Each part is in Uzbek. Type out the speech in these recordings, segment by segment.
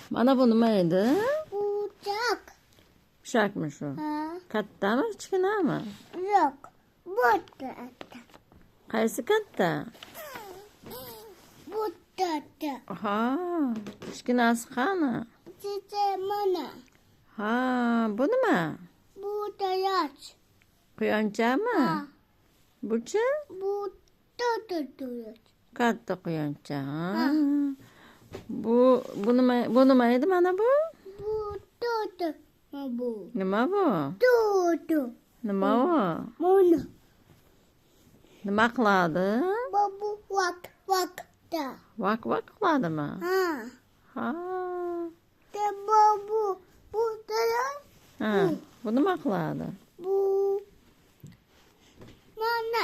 Mana bu nima edi? Bucak. Mushakmi shu? Ha. Kattami, kichkinami? Yo'q. Bucak. Qaysi katta? Bucak. Ha, kichkinasi qani? Size mana. Ha, bu nima? Bu tayaç. Quyonchami? Ha. Buchi? Bu tayaç. Katta quyoncha. Ha. Bu nima edi mana bu? Bu tayaç. Bu. Nima bu? Tutu. Nima u? Mana. Nima qiladi? Bu vak da. Vak qiladimi? Ha. Ha. De bu tayaç. Ha, bu nima qiladi? Bu mana.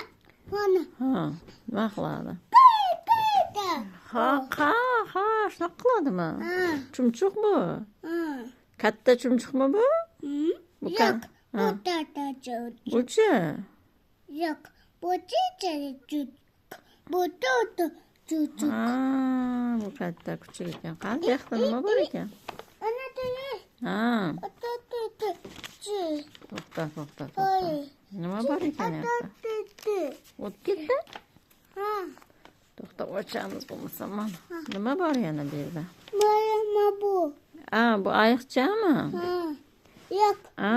Ha, nima qiladi? Da. Ha, shunaqa qiladimi? Ha. Chumchuq bu. Ha. Katta chumchuqmi bu? Bu Yo'q. Ha. Bu tayaç. Buchi? Yo'q. Bu tayaç. Bu tayaç. Ha, bu katta kuchuk ekan. Qani bu yoqda nima bor ekan? Ana tayaç. Ha, Tayaç. to'xta. Oy. Nima bor ekan bu yoqda? O'tib ketdi? Ha. To'xta, ochamiz bo'lmasa mana. Nima bor yana bu yerda? Mana bu. Ha, bu ayiqchami? Ha. Yo'q. Ha.